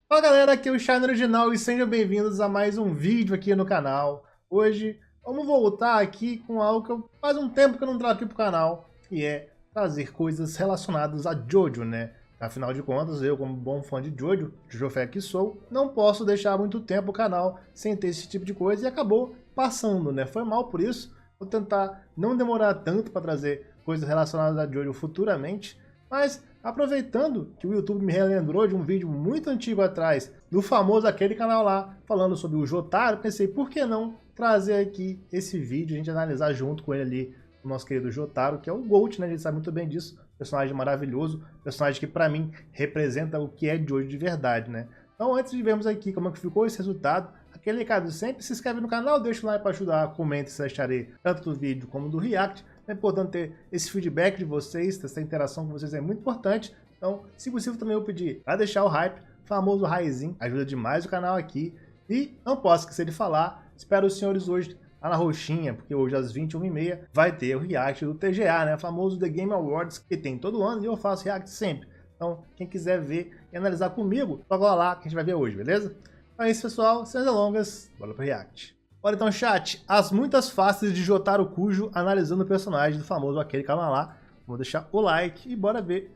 Fala galera, aqui é o Shine Original e sejam bem-vindos a mais um vídeo aqui no canal. Hoje vamos voltar aqui com algo que faz um tempo que eu não trago aqui pro canal, que é trazer coisas relacionadas a Jojo, né? Afinal de contas, eu como bom fã de Jojo, Jojo Fé que sou, não posso deixar muito tempo o canal sem ter esse tipo de coisa e acabou passando, né? Foi mal por isso, vou tentar não demorar tanto para trazer coisas relacionadas a Jojo futuramente, mas aproveitando que o YouTube me relembrou de um vídeo muito antigo atrás, do famoso aquele canal lá, falando sobre o Jotaro, pensei, por que não trazer aqui esse vídeo, a gente analisar junto com ele ali, o nosso querido Jotaro, que é o Gold, né, a gente sabe muito bem disso, personagem maravilhoso, personagem que pra mim representa o que é de hoje de verdade, né. Então antes de vermos aqui como é que ficou esse resultado, aquele recado sempre, se inscreve no canal, deixa o like para ajudar, comenta se acharei tanto do vídeo como do react. É importante ter esse feedback de vocês, essa interação com vocês é muito importante. Então, se possível, também eu pedir para deixar o hype, famoso raizinho, ajuda demais o canal aqui. E não posso esquecer de falar, espero os senhores hoje lá na roxinha, porque hoje às 21h30 vai ter o react do TGA, né? O famoso The Game Awards, que tem todo ano e eu faço react sempre. Então, quem quiser ver e analisar comigo, toca lá que a gente vai ver hoje, beleza? Então é isso, pessoal. Sem delongas, bora pro react. Olha então, chat, as muitas faces de Jotaro Kujo analisando o personagem do famoso aquele calma lá. Vou deixar o like e bora ver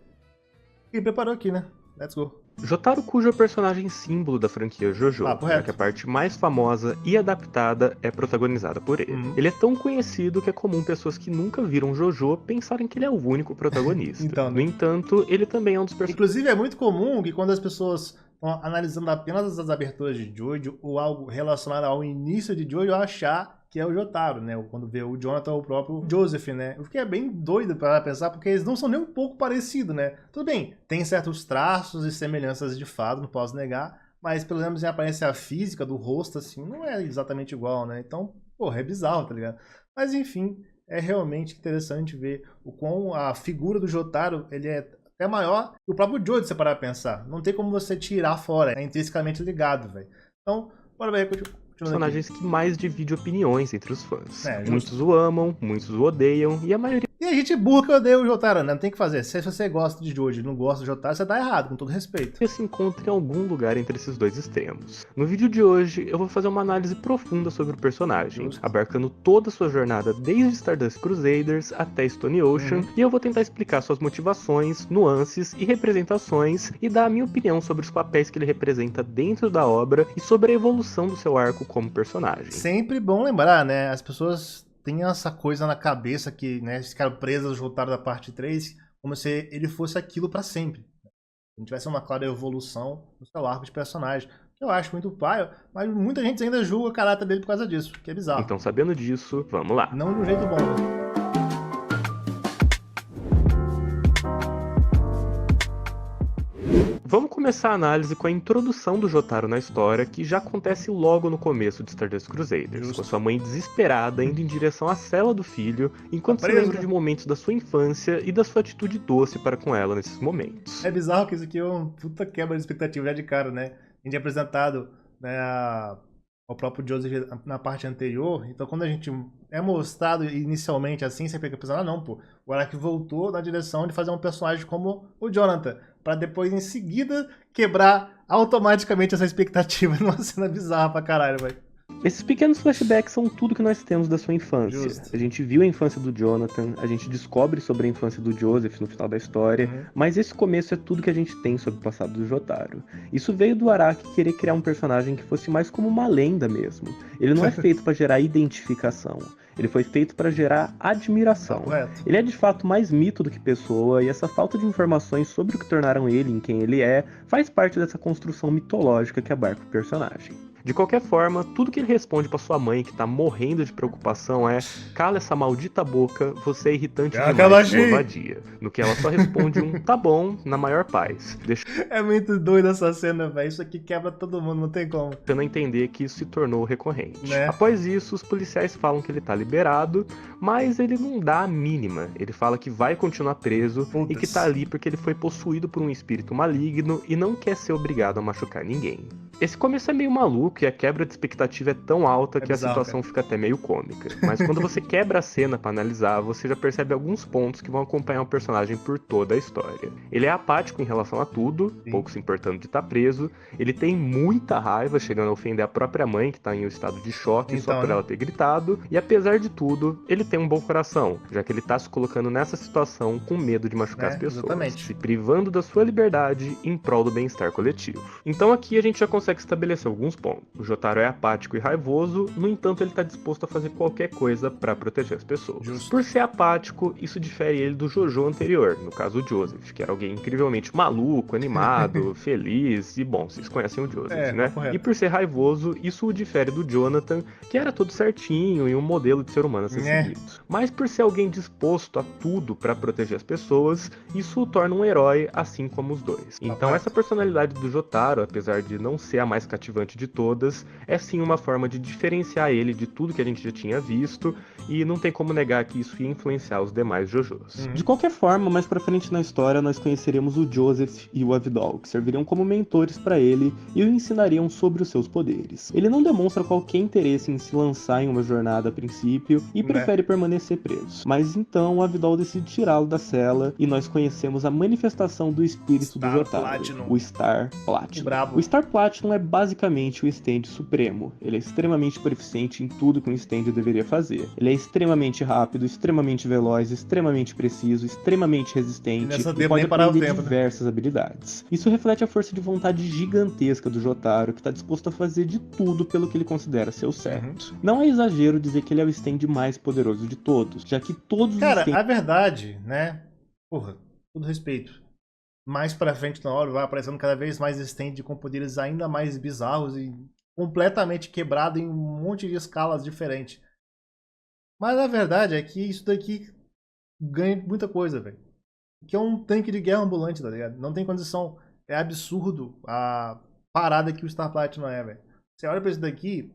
o que ele preparou aqui, né? Let's go. Jotaro Kujo é o personagem símbolo da franquia JoJo, Papo já reto. que a parte mais famosa e adaptada é protagonizada por ele. Ele é tão conhecido que é comum pessoas que nunca viram JoJo pensarem que ele é o único protagonista. Então, né? No entanto, ele também é um dos personagens. Inclusive, é muito comum que quando as pessoas estão analisando apenas as aberturas de Jojo ou algo relacionado ao início de Jojo, achar que é o Jotaro, né? Ou quando vê o Jonathan ou o próprio Joseph, né? O que é bem doido para pensar, porque eles não são nem um pouco parecidos, né? Tudo bem, tem certos traços e semelhanças de fato, não posso negar, mas pelo menos em aparência física do rosto, assim, não é exatamente igual, né? Então, porra, é bizarro, tá ligado? Mas enfim, é realmente interessante ver o quão a figura do Jotaro, ele é até maior que o próprio Jojo, se você parar pra pensar. Não tem como você tirar fora, é intrinsecamente ligado, velho. Então, bora ver, continuando Personagens aqui. que mais divide opiniões entre os fãs. É, justo. Muitos o amam, muitos o odeiam, e a maioria E a gente burra que odeia o Jotaro, né? Não tem o que fazer. Se você gosta de Jojo e não gosta do Jotaro, você tá errado, com todo respeito. se encontra em algum lugar entre esses dois extremos. No vídeo de hoje, eu vou fazer uma análise profunda sobre o personagem, Justo. abarcando toda a sua jornada desde Stardust Crusaders até Stone Ocean, e eu vou tentar explicar suas motivações, nuances e representações, e dar a minha opinião sobre os papéis que ele representa dentro da obra e sobre a evolução do seu arco como personagem. Sempre bom lembrar, né? As pessoas têm essa coisa na cabeça que, né, ficaram presas ao Jotaro da parte 3, como se ele fosse aquilo pra sempre. Não tivesse uma clara evolução no seu arco de personagem. Que eu acho muito paia, mas muita gente ainda julga o caráter dele por causa disso, que é bizarro. Então, sabendo disso, vamos lá. Não de um jeito bom, né? Vamos começar a análise com a introdução do Jotaro na história, que já acontece logo no começo de Stardust Crusaders, Justo. com sua mãe desesperada indo em direção à cela do filho, enquanto Tá se preso, lembra né? de momentos da sua infância e da sua atitude doce para com ela nesses momentos. É bizarro que isso aqui é uma puta quebra de expectativa já de cara, né? A gente é apresentado, né, ao próprio Joseph na parte anterior, então quando a gente é mostrado inicialmente assim, você fica pensando, ah não, pô, o Araki voltou na direção de fazer um personagem como o Jonathan, pra depois em seguida quebrar automaticamente essa expectativa numa cena bizarra pra caralho, velho. Esses pequenos flashbacks são tudo que nós temos da sua infância. Justo. A gente viu a infância do Jonathan, a gente descobre sobre a infância do Joseph no final da história, mas esse começo é tudo que a gente tem sobre o passado do Jotaro. Isso veio do Araki querer criar um personagem que fosse mais como uma lenda mesmo. Ele não é feito para gerar identificação, ele foi feito para gerar admiração. Correto. Ele é de fato mais mito do que pessoa, e essa falta de informações sobre o que tornaram ele em quem ele é, faz parte dessa construção mitológica que abarca o personagem. De qualquer forma, tudo que ele responde pra sua mãe, que tá morrendo de preocupação, é: cala essa maldita boca, você é irritante demais, sua vadia. No que ela só responde um tá bom, na maior paz. É muito doido essa cena, velho. Isso aqui quebra todo mundo, não tem como. Deixando a entender que isso se tornou recorrente. Né? Após isso, os policiais falam que ele tá liberado, mas ele não dá a mínima. Ele fala que vai continuar preso e que tá ali porque ele foi possuído por um espírito maligno e não quer ser obrigado a machucar ninguém. Esse começo é meio maluco e a quebra de expectativa é tão alta que bizarro, a situação fica até meio cômica. Mas quando você quebra a cena pra analisar, você já percebe alguns pontos que vão acompanhar o personagem por toda a história. Ele é apático em relação a tudo, Sim. pouco se importando de estar preso. Ele tem muita raiva, chegando a ofender a própria mãe, que tá em um estado de choque só Então, por né? ela ter gritado. E apesar de tudo, ele tem um bom coração, já que ele tá se colocando nessa situação com medo de machucar as pessoas, Exatamente. se privando da sua liberdade em prol do bem-estar coletivo. Então aqui a gente já consegue estabelecer alguns pontos. O Jotaro é apático e raivoso, no entanto ele tá disposto a fazer qualquer coisa para proteger as pessoas. Justo. Por ser apático, isso difere ele do Jojo anterior, no caso o Joseph, que era alguém incrivelmente maluco, animado, feliz, e bom, vocês conhecem o Joseph, né? correto. E por ser raivoso, isso o difere do Jonathan, que era todo certinho e um modelo de ser humano a ser seguido. Mas por ser alguém disposto a tudo para proteger as pessoas, isso o torna um herói, assim como os dois. Então essa personalidade do Jotaro, apesar de não ser a mais cativante de todas, é sim uma forma de diferenciar ele de tudo que a gente já tinha visto, e não tem como negar que isso ia influenciar os demais Jojos. De qualquer forma, mais pra frente na história, nós conheceremos o Joseph e o Avidol, que serviriam como mentores para ele e o ensinariam sobre os seus poderes. Ele não demonstra qualquer interesse em se lançar em uma jornada a princípio e prefere permanecer preso. Mas então o Avidol decide tirá-lo da cela e nós conhecemos a manifestação do espírito do Jotaro, o Star Platinum. O Star Platinum é basicamente o stand supremo. Ele é extremamente proficiente em tudo que um stand deveria fazer. Ele é extremamente rápido, extremamente veloz, extremamente preciso, extremamente resistente e pode aprender diversas habilidades. Isso reflete a força de vontade gigantesca do Jotaro, que está disposto a fazer de tudo pelo que ele considera ser o certo. Não é exagero dizer que ele é o stand mais poderoso de todos, já que todos os stands... a verdade, né? Porra, todo respeito. Mais pra frente na hora vai aparecendo cada vez mais stand com poderes ainda mais bizarros e completamente quebrado em um monte de escalas diferentes. Mas a verdade é que isso daqui ganha muita coisa, velho. Que é um tanque de guerra ambulante, tá ligado? Não tem condição. É absurdo a parada que o Star Platinum é, velho. Você olha pra isso daqui,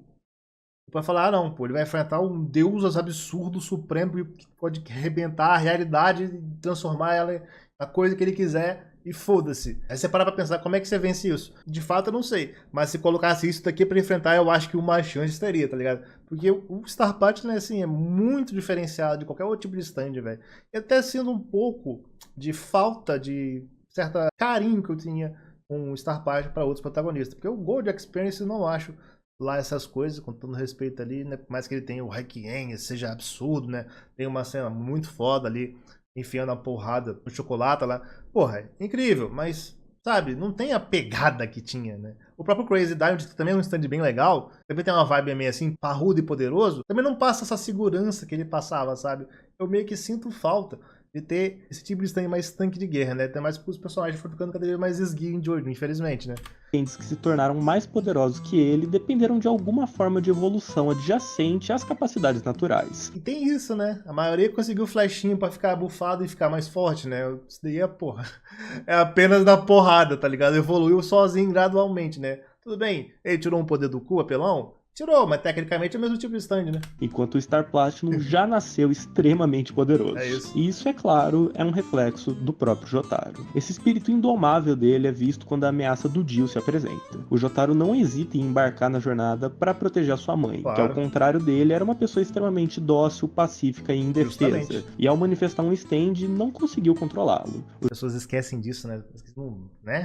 vai falar, ah não, pô, ele vai enfrentar um deus absurdo, supremo, que pode arrebentar a realidade e transformar ela na coisa que ele quiser e foda-se. Aí você para pra pensar, como é que você vence isso? De fato eu não sei, mas se colocasse isso daqui pra enfrentar, eu acho que uma chance teria, tá ligado? Porque o Star Platinum, assim, é muito diferenciado de qualquer outro tipo de stand, velho. E até sendo um pouco de falta de certa carinho que eu tinha com o Star Platinum para outros protagonistas. Porque o Gold Experience eu não acho lá essas coisas, com todo respeito ali, né? Por mais que ele tenha o Requiem, seja absurdo, né? Tem uma cena muito foda ali, enfiando a porrada no chocolate lá. Porra, é incrível, mas, sabe, não tem a pegada que tinha, né? O próprio Crazy Diamond, que também é um stand bem legal, também tem uma vibe meio assim, parrudo e poderoso, também não passa essa segurança que ele passava, sabe? Eu meio que sinto falta de ter esse tipo de stand mais tanque de guerra, né? Até mais porque os personagens foram ficando cada vez mais esguios de olho, infelizmente, né? Que se tornaram mais poderosos que ele dependeram de alguma forma de evolução adjacente às capacidades naturais. E tem isso, né? A maioria conseguiu flechinho pra ficar bufado e ficar mais forte, né? Isso daí é porra. É apenas da porrada, tá ligado? Evoluiu sozinho gradualmente, né? Tudo bem, ele tirou um poder do cu, apelão? Tirou, mas tecnicamente é o mesmo tipo de stand, né? Enquanto o Star Platinum já nasceu extremamente poderoso. É isso. E isso, é claro, é um reflexo do próprio Jotaro. Esse espírito indomável dele é visto quando a ameaça do Dio se apresenta. O Jotaro não hesita em embarcar na jornada para proteger a sua mãe, que ao contrário dele era uma pessoa extremamente dócil, pacífica e indefesa. Justamente. E ao manifestar um stand, não conseguiu controlá-lo. As pessoas esquecem disso, né?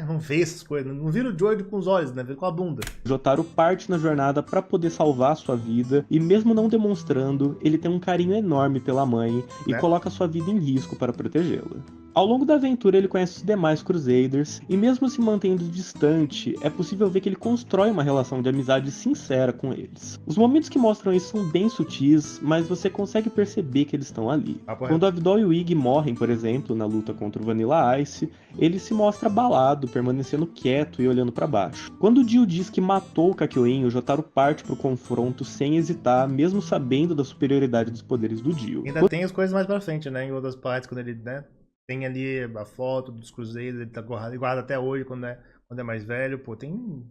Não vê essas coisas, não vira o Jojo com os olhos, né? Vê com a bunda. Jotaro parte na jornada para poder salvar sua vida e mesmo não demonstrando, ele tem um carinho enorme pela mãe e coloca sua vida em risco para protegê-la. Ao longo da aventura ele conhece os demais Crusaders e mesmo se mantendo distante, é possível ver que ele constrói uma relação de amizade sincera com eles. Os momentos que mostram isso são bem sutis, mas você consegue perceber que eles estão ali. Quando Avidol e o Iggy morrem, por exemplo, na luta contra o Vanilla Ice, ele se mostra abalado, permanecendo quieto e olhando para baixo. Quando o Dio diz que matou o Kakyoin, o Jotaro parte pro confronto sem hesitar, mesmo sabendo da superioridade dos poderes do Dio. Ainda tem as coisas mais pra frente, né? Em outras partes, quando ele, né? Tem ali a foto dos Cruzeiros, ele tá guarda até hoje quando é mais velho, pô, tem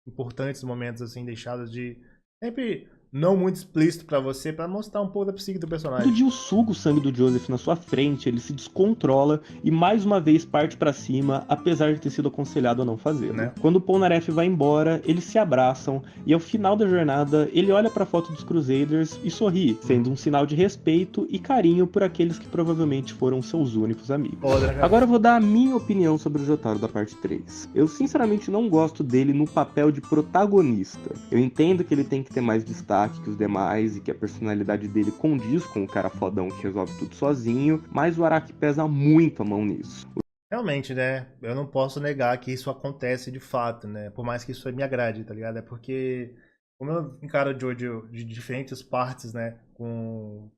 importantes momentos assim deixados de sempre não muito explícito pra você, pra mostrar um pouco da psique do Todo personagem. dia suga o sangue do Joseph na sua frente, ele se descontrola e mais uma vez parte pra cima, apesar de ter sido aconselhado a não fazê-lo. Né? Quando o Polnareff vai embora, eles se abraçam e ao final da jornada, ele olha pra foto dos Crusaders e sorri, sendo um sinal de respeito e carinho por aqueles que provavelmente foram seus únicos amigos. Foda, né, cara? Agora eu vou dar a minha opinião sobre o Jotaro da parte 3. Eu sinceramente não gosto dele no papel de protagonista. Eu entendo que ele tem que ter mais destaque que os demais e que a personalidade dele condiz com o cara fodão que resolve tudo sozinho, mas o Araki pesa muito a mão nisso. Realmente, né? Eu não posso negar que isso acontece de fato, né? Por mais que isso me agrade, tá ligado? É porque, como eu encaro o Jojo de diferentes partes, né? Com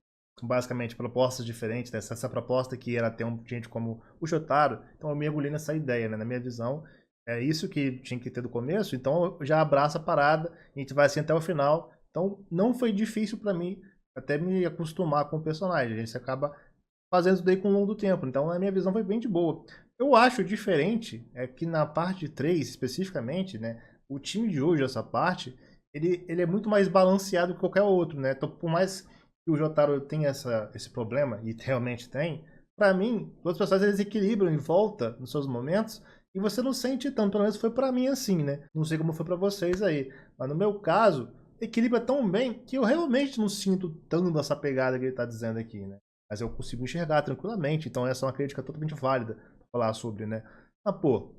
basicamente propostas diferentes, né? Essa proposta que era ter gente como o Jotaro, então eu mergulhei nessa ideia, né? Na minha visão, é isso que tinha que ter do começo, então eu já abraço a parada, a gente vai assim até o final. Então não foi difícil pra mim até me acostumar com o personagem, a gente acaba fazendo isso daí com o longo do tempo. Então, a minha visão foi bem de boa. Eu acho diferente é que na parte 3, especificamente, né, o time de hoje, essa parte, ele é muito mais balanceado que qualquer outro, né? Então, por mais que o Jotaro tenha esse problema, e realmente tem, pra mim, todas as pessoas eles equilibram em volta nos seus momentos, e você não sente tanto, pelo menos foi pra mim assim, né? Não sei como foi pra vocês aí, mas no meu caso, equilibra tão bem que eu realmente não sinto tanto essa pegada que ele tá dizendo aqui, né? Mas eu consigo enxergar tranquilamente, então essa é uma crítica totalmente válida pra falar sobre, né? Mas, pô,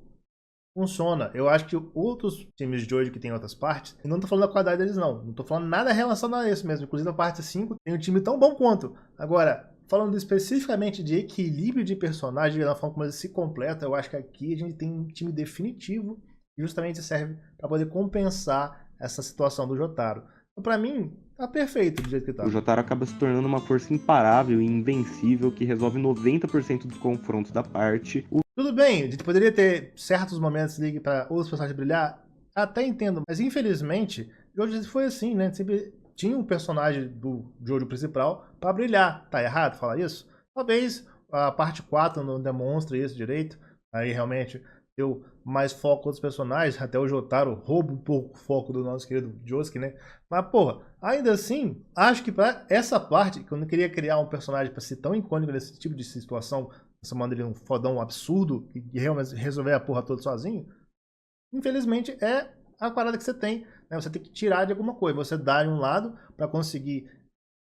funciona. Eu acho que outros times de hoje que tem outras partes, eu não tô falando da qualidade deles, não. Não tô falando nada relacionado a isso mesmo. Inclusive, a parte 5 tem um time tão bom quanto. Agora, falando especificamente de equilíbrio de personagem, da forma como eles se completam, eu acho que aqui a gente tem um time definitivo e justamente serve para poder compensar essa situação do Jotaro. Então, pra mim, tá perfeito do jeito que tá. O Jotaro acaba se tornando uma força imparável e invencível que resolve 90% dos confrontos da parte. Tudo bem, a gente poderia ter certos momentos ali para outros personagens brilhar, até entendo, mas infelizmente, Jojo foi assim, né? Sempre tinha um personagem do Jojo principal para brilhar. Tá errado falar isso? Talvez a parte 4 não demonstre isso direito, aí realmente deu mais foco aos personagens, até o Jotaro rouba um pouco o foco do nosso querido Josuke, né? Mas, porra, ainda assim, acho que pra essa parte, que eu não queria criar um personagem para ser tão icônico nesse tipo de situação, chamando ele um fodão absurdo e realmente resolver a porra toda sozinho, infelizmente é a parada que você tem, né? Você tem que tirar de alguma coisa, você dá de um lado para conseguir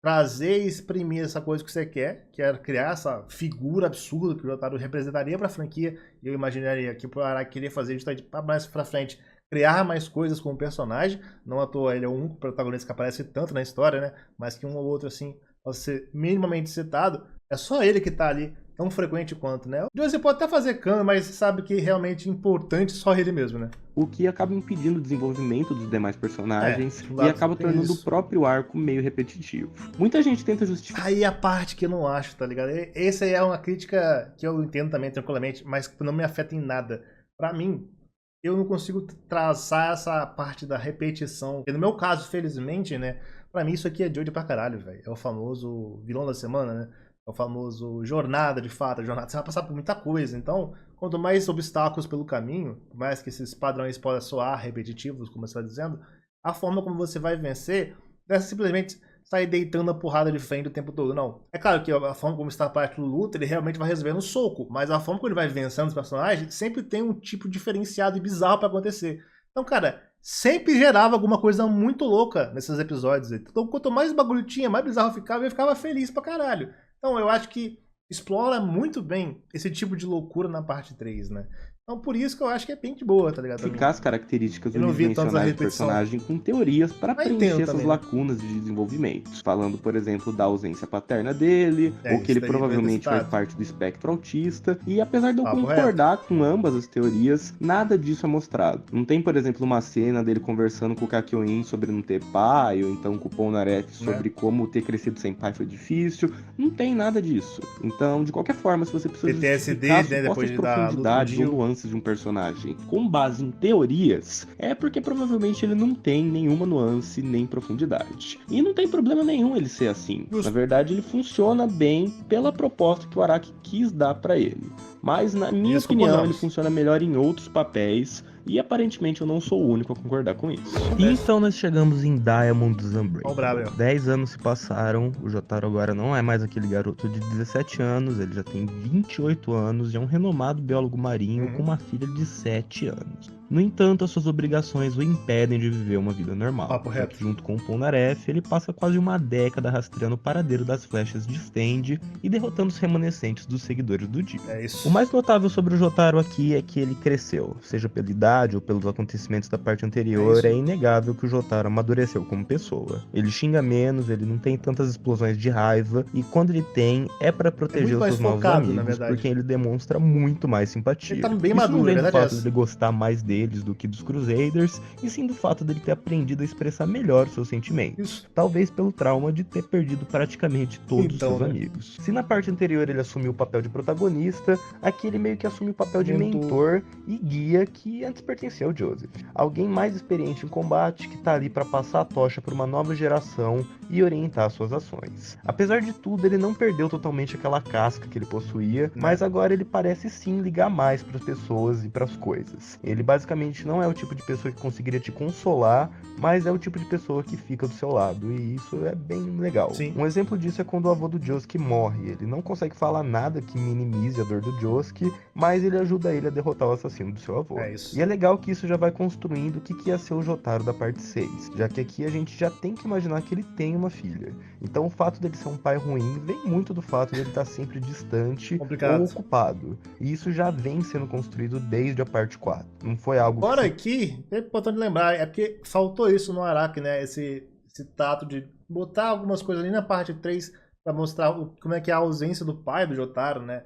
trazer e exprimir essa coisa que você quer, que é criar essa figura absurda que o Jotaro representaria para a franquia, e eu imaginaria que o Araki queria fazer justamente para mais para frente, criar mais coisas com o personagem, não à toa ele é o único protagonista que aparece tanto na história, né? Mas que um ou outro assim, pode ser minimamente citado, é só ele que tá ali, tão frequente quanto, né? Você pode até fazer câmera, mas sabe que realmente importante só ele mesmo, né? O que acaba impedindo o desenvolvimento dos demais personagens de um e lado acaba tem tornando o isso. próprio arco meio repetitivo. Muita gente tenta justificar Aí a parte que eu não acho, tá ligado? Essa é uma crítica que eu entendo também tranquilamente, mas que não me afeta em nada. Pra mim, eu não consigo traçar essa parte da repetição. E no meu caso, felizmente, né? Pra mim isso aqui é Jojo pra caralho, velho. É o famoso vilão da semana, né? É o famoso jornada de fato. Jornada, você vai passar por muita coisa. Então, quanto mais obstáculos pelo caminho, por mais que esses padrões possam soar repetitivos, como você está dizendo, a forma como você vai vencer não é simplesmente sair deitando a porrada de frente o tempo todo, não. É claro que a forma como está a parte do luta, ele realmente vai resolver no soco, mas a forma como ele vai vencendo os personagens sempre tem um tipo diferenciado e bizarro pra acontecer. Então, cara, sempre gerava alguma coisa muito louca nesses episódios. Então, quanto mais bagulho tinha, mais bizarro ficava e eu ficava feliz pra caralho. Então, eu acho que explora muito bem esse tipo de loucura na parte 3, né? Então, por isso que eu acho que é bem de boa, tá ligado? ficar as características Eu não vi tanta unidimensionais do repetição. personagem com teorias para Mas preencher entendo essas também, né? lacunas de desenvolvimento. Falando, por exemplo, da ausência paterna dele, ou que isso ele daí provavelmente foi faz citado. parte do espectro autista. E apesar de eu Papo concordar com ambas as teorias, nada disso é mostrado. Não tem, por exemplo, uma cena dele conversando com o Kakyoin sobre não ter pai, ou então com o Polnareff sobre como ter crescido sem pai foi difícil. Não tem nada disso. Então, de qualquer forma, se você precisa PTSD, justificar né, depois supostas de dar a luta com o profundidades ou Dio. nuances de um personagem com base em teorias, é porque provavelmente ele não tem nenhuma nuance nem profundidade. E não tem problema nenhum ele ser assim. Justo. Na verdade, ele funciona bem pela proposta que o Araki quis dar pra ele. Mas, na minha Isso opinião, concordamos. ele funciona melhor em outros papéis, E aparentemente eu não sou o único a concordar com isso. E então nós chegamos em Diamond's Unbreakable. Ó o brabo aí, ó. 10 anos se passaram, o Jotaro agora não é mais aquele garoto de 17 anos, ele já tem 28 anos e é um renomado biólogo marinho com uma filha de 7 anos. No entanto, as suas obrigações o impedem de viver uma vida normal. Papo Já reto. que junto com o Polnareff, ele passa quase uma década rastreando o paradeiro das flechas de Stand e derrotando os remanescentes dos seguidores do Dio. É isso. O mais notável sobre o Jotaro aqui é que ele cresceu, seja pela idade ou pelos acontecimentos da parte anterior, é inegável que o Jotaro amadureceu como pessoa. Ele xinga menos, ele não tem tantas explosões de raiva, e quando ele tem, é pra proteger os mais seus novos focado, na amigos, verdade. por quem ele demonstra muito mais simpatia. Ele tá bem Isso maduro, não vem é do verdade fato essa. de ele gostar mais deles do que dos Crusaders, e sim do fato dele ter aprendido a expressar melhor os seus sentimentos. Isso. Talvez pelo trauma de ter perdido praticamente todos Então, os seus né? amigos. Se na parte anterior ele assumiu o papel de protagonista, aqui ele meio que assume o papel de mentor e guia que antes pertencia ao Joseph. Alguém mais experiente em combate que tá ali para passar a tocha para uma nova geração e orientar suas ações. Apesar de tudo, ele não perdeu totalmente aquela casca que ele possuía, mas agora ele parece sim ligar mais para as pessoas e para as coisas. Ele basicamente não é o tipo de pessoa que conseguiria te consolar, mas é o tipo de pessoa que fica do seu lado, e isso é bem legal. Sim. Um exemplo disso é quando o avô do Josuke morre. Ele não consegue falar nada que minimize a dor do Josuke, mas ele ajuda ele a derrotar o assassino do seu avô. É isso. E é legal que isso já vai construindo o que ia ser o Jotaro da parte 6, já que aqui a gente já tem que imaginar que ele tem uma filha. Então o fato dele ser um pai ruim vem muito do fato dele estar sempre distante Complicado. ou ocupado. E isso já vem sendo construído desde a parte 4. Não foi algo Agora que aqui, é importante lembrar, é porque faltou isso no Araki, né? Esse tato de botar algumas coisas ali na parte 3 pra mostrar como é que é a ausência do pai do Jotaro, né?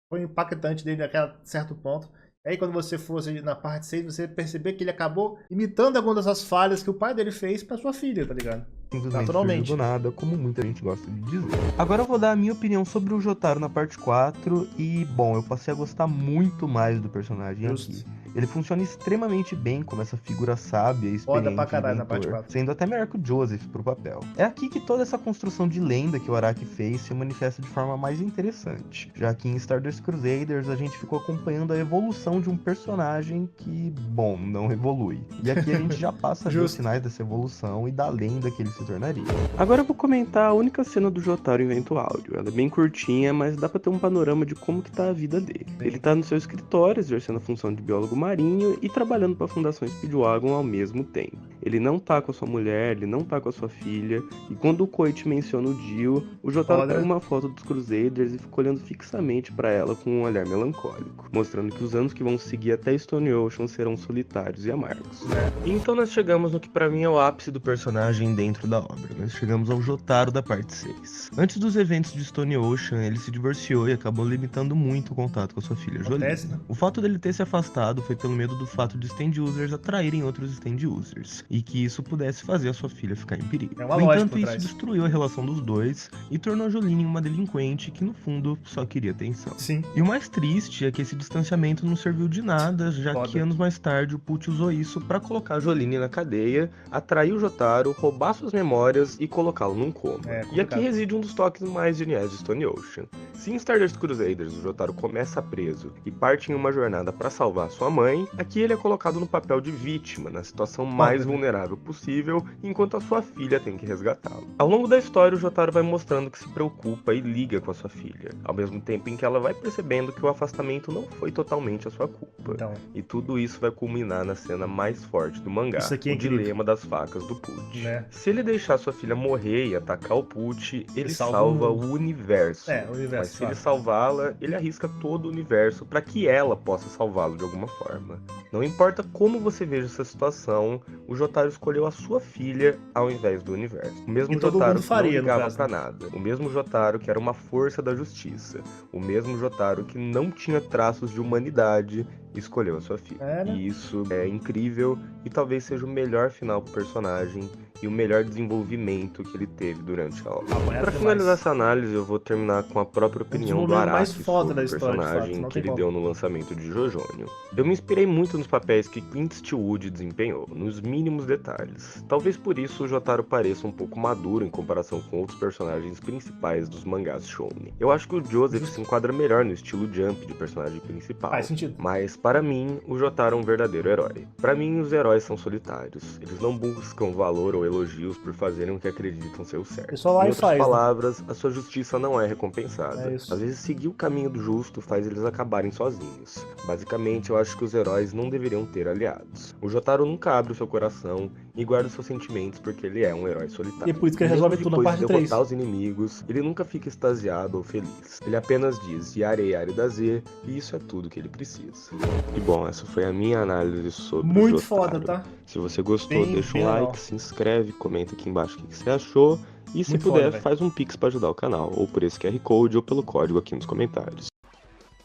Foi impactante dele até certo ponto. Aí quando você fosse na parte 6, você perceber que ele acabou imitando algumas dessas falhas que o pai dele fez pra sua filha, tá ligado? simplesmente Naturalmente. surgiu do nada, como muita gente gosta de dizer. Agora eu vou dar a minha opinião sobre o Jotaro na parte 4 e, bom, eu passei a gostar muito mais do personagem aqui. Ele funciona extremamente bem como essa figura sábia e Foda experiente pra caralho na parte inventor, 4. sendo até melhor que o Joseph pro papel. É aqui que toda essa construção de lenda que o Araki fez se manifesta de forma mais interessante, já que em Stardust Crusaders a gente ficou acompanhando a evolução de um personagem que, bom, não evolui. E aqui a gente já passa a ver os sinais dessa evolução e da lenda que ele se tornaria. Agora eu vou comentar a única cena do Jotaro em Vento Áudio. Ela é bem curtinha, mas dá pra ter um panorama de como que tá a vida dele. Ele tá no seu escritório, exercendo a função de biólogo marinho e trabalhando para a Fundação Speedwagon ao mesmo tempo. Ele não tá com a sua mulher, ele não tá com a sua filha, e quando o Koichi menciona o Dio, o Jotaro pega uma foto dos Crusaders e fica olhando fixamente para ela com um olhar melancólico, mostrando que os anos que vão seguir até Stone Ocean serão solitários e amargos. E então nós chegamos no que para mim é o ápice do personagem dentro da obra. Nós chegamos ao Jotaro da parte 6. Antes dos eventos de Stone Ocean, ele se divorciou e acabou limitando muito o contato com a sua filha Jolene. O fato dele ter se afastado foi pelo medo do fato de stand users atraírem outros stand users, e que isso pudesse fazer a sua filha ficar em perigo. No entanto, isso destruiu a relação dos dois e tornou a Jolene uma delinquente que no fundo só queria atenção. Sim. E o mais triste é que esse distanciamento não serviu de nada, já que anos mais tarde o Pucci usou isso para colocar a Jolene na cadeia, atrair o Jotaro, roubar suas memórias e colocá-lo num coma. E aqui reside um dos toques mais geniais de Stone Ocean. Se em Stardust Crusaders o Jotaro começa preso e parte em uma jornada para salvar sua mãe, aqui ele é colocado no papel de vítima, na situação mais vulnerável possível, enquanto a sua filha tem que resgatá-lo. Ao longo da história, o Jotaro vai mostrando que se preocupa e liga com a sua filha, ao mesmo tempo em que ela vai percebendo que o afastamento não foi totalmente a sua culpa. E tudo isso vai culminar na cena mais forte do mangá, o dilema das facas do Pucci. Se ele deixar sua filha morrer e atacar o Pucci, ele salva o universo. Mas se ele salvá-la, ele arrisca todo o universo para que ela possa salvá-lo de alguma forma. Não importa como você veja essa situação, o Jotaro escolheu a sua filha ao invés do universo. O mesmo Jotaro que não ligava pra nada. O mesmo Jotaro que era uma força da justiça. O mesmo Jotaro que não tinha traços de humanidade escolheu a sua filha. E isso é incrível e talvez seja o melhor final pro personagem e o melhor desenvolvimento que ele teve durante a obra. Para finalizar essa análise, eu vou terminar com a própria opinião do Araki sobre o personagem que ele deu no lançamento de Jojônio. Eu me inspirei muito nos papéis que Clint Eastwood desempenhou, nos mínimos detalhes. Talvez por isso o Jotaro pareça um pouco maduro em comparação com outros personagens principais dos mangás shounen. Eu acho que o Joseph se enquadra melhor no estilo Jump de personagem principal. Faz sentido. Mas Para mim, o Jotaro é um verdadeiro herói. Para mim, os heróis são solitários. Eles não buscam valor ou elogios por fazerem o que acreditam ser o certo. Só lá Em e outras faz, né? palavras, a sua justiça não é recompensada. É isso. Às vezes, seguir o caminho do justo faz eles acabarem sozinhos. Basicamente, eu acho que os heróis não deveriam ter aliados. O Jotaro nunca abre o seu coração e guarda seus sentimentos porque ele é um herói solitário. E é por isso que ele resolve tudo na parte 3. Depois de derrotar os inimigos, ele nunca fica extasiado ou feliz. Ele apenas diz Yare Yare da Z, e isso é tudo que ele precisa. E bom, essa foi a minha análise sobre Muito o Jotaro. foda, tá? Se você gostou, Bem deixa um legal. like, se inscreve, comenta aqui embaixo o que você achou. E se Muito puder, foda, velho. faz um pix pra ajudar o canal, ou por esse QR Code, ou pelo código aqui nos comentários.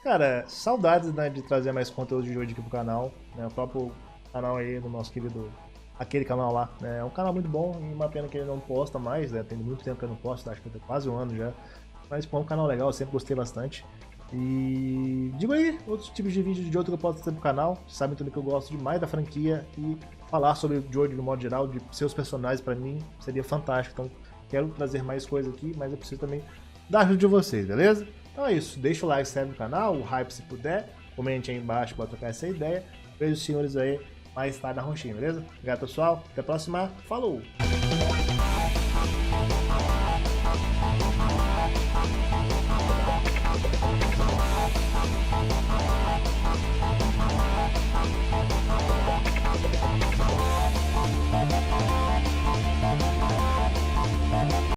Cara, saudades, né, de trazer mais conteúdo de Jojo aqui pro canal, né, o próprio canal aí do nosso querido, aquele canal lá, né, é um canal muito bom, e uma pena que ele não posta mais, né, tem muito tempo que eu não posto, acho que tem quase um ano já, mas pô, é um canal legal, eu sempre gostei bastante. E digo aí outros tipos de vídeos de Jojo que eu posso trazer pro canal, vocês sabem também que eu gosto demais da franquia, e falar sobre o Jojo no modo geral, de seus personagens pra mim, seria fantástico, então quero trazer mais coisas aqui, mas eu preciso também da ajuda de vocês, beleza? Então é isso, deixa o like, se inscreve no canal, o hype se puder, comente aí embaixo para trocar essa ideia. Vejo os senhores aí mais tarde na roxinha, beleza? Obrigado pessoal, até a próxima, falou!